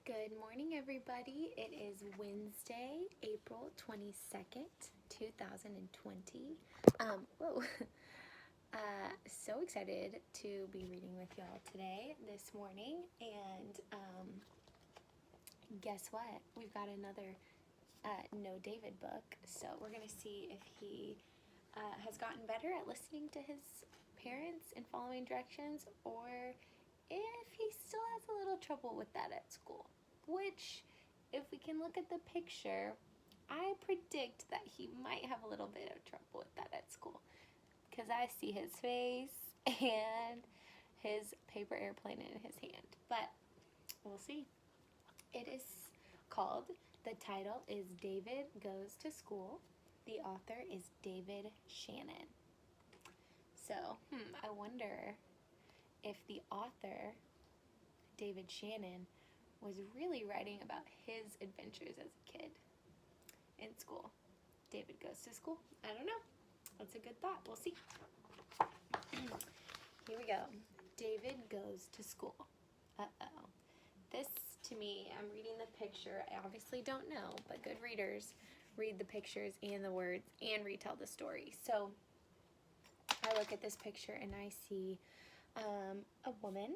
Good morning, everybody. It is Wednesday, April 22nd, 2020. Whoa. So excited to be reading with y'all today, this morning. And guess what? We've got another No David book. So we're going to see if he has gotten better at listening to his parents and following directions, or if he still has a little trouble with that at school. Which, if we can look at the picture, I predict that he might have a little bit of trouble with that at school, because I see his face and his paper airplane in his hand. But we'll see. It is called, the title is David Goes to School. The author is David Shannon. So, I wonder if the author, David Shannon, was really writing about his adventures as a kid in school. David Goes to School? I don't know. That's a good thought. We'll see. Here we go. David Goes to School. Uh-oh. This, to me, I'm reading the picture. I obviously don't know, but good readers read the pictures and the words and retell the story. So I look at this picture and I see a woman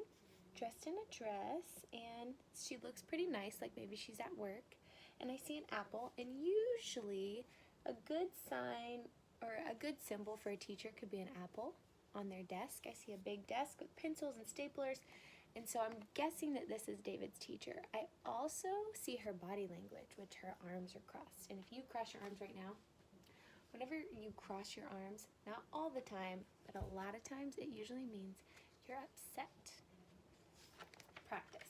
dressed in a dress, and she looks pretty nice, like maybe she's at work. And I see an apple, and usually a good sign or a good symbol for a teacher could be an apple on their desk. I see a big desk with pencils and staplers, and so I'm guessing that this is David's teacher. I also see her body language, which her arms are crossed. And if you cross your arms right now, whenever you cross your arms, not all the time, but a lot of times, it usually means you're upset. Practice.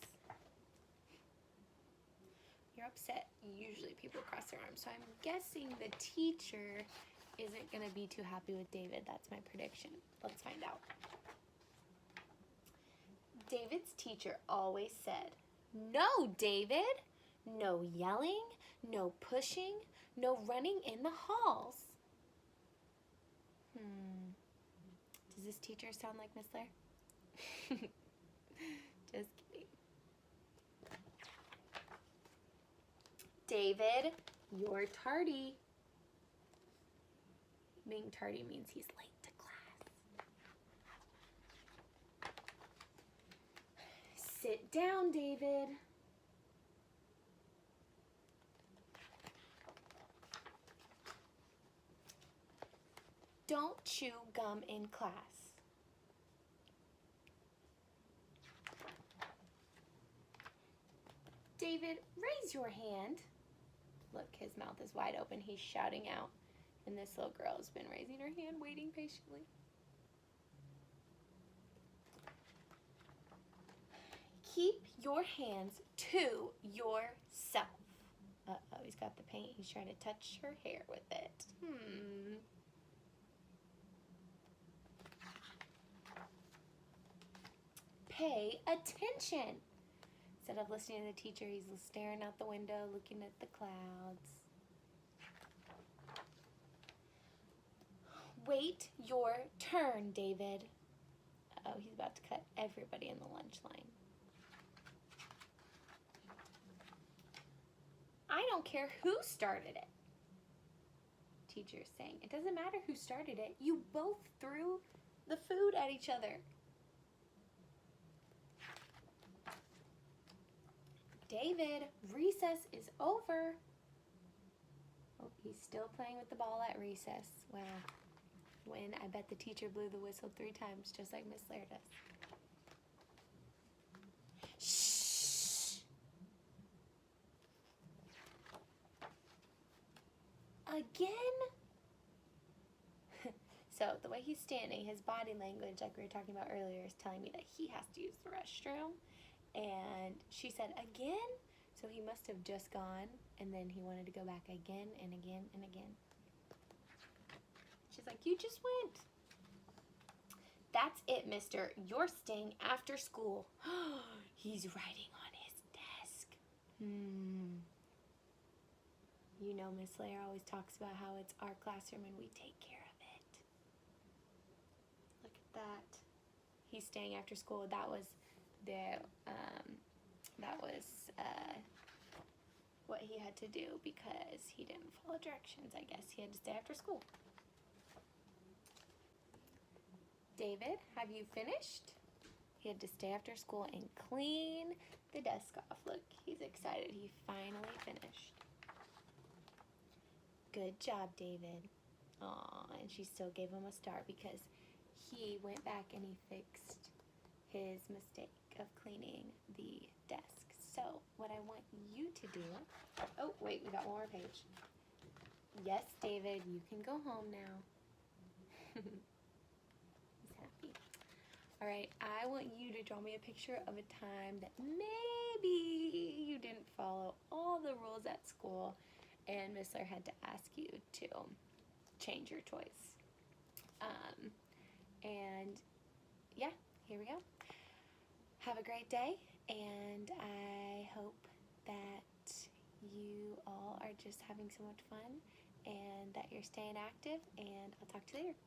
You're upset. Usually people cross their arms. So I'm guessing the teacher isn't going to be too happy with David. That's my prediction. Let's find out. David's teacher always said, "No, David. No yelling, no pushing, no running in the halls." Does this teacher sound like Miss Lair? Just kidding. David, you're tardy. Being tardy means he's late to class. Sit down, David. Don't chew gum in class. David, raise your hand. Look, his mouth is wide open. He's shouting out. And this little girl has been raising her hand, waiting patiently. Keep your hands to yourself. Uh-oh, he's got the paint. He's trying to touch her hair with it. Pay attention. Instead of listening to the teacher, he's staring out the window, looking at the clouds. Wait your turn, David. Uh-oh, he's about to cut everybody in the lunch line. I don't care who started it. Teacher's saying, it doesn't matter who started it. You both threw the food at each other. David, recess is over. Oh, he's still playing with the ball at recess. Wow. When I bet the teacher blew the whistle 3 times, just like Miss Lair does. Shh. Again? So the way he's standing, his body language, like we were talking about earlier, is telling me that he has to use the restroom. And she said, again? So he must have just gone, and then he wanted to go back again and again and again. She's like, you just went. That's it, mister. You're staying after school. He's writing on his desk. You know, Miss Lair always talks about how it's our classroom and we take care of it. Look at that. He's staying after school. That was what he had to do because he didn't follow directions. I guess he had to stay after school. David, have you finished? He had to stay after school and clean the desk off. Look, he's excited. He finally finished. Good job, David. Aw, and she still gave him a star because he went back and he fixed his mistake of cleaning the desk. So, what I want you to do... Oh, wait, we got one more page. Yes, David, you can go home now. He's happy. All right, I want you to draw me a picture of a time that maybe you didn't follow all the rules at school and Missler had to ask you to change your choice. And yeah, here we go. Have a great day, and I hope that you all are just having so much fun and that you're staying active, and I'll talk to you later.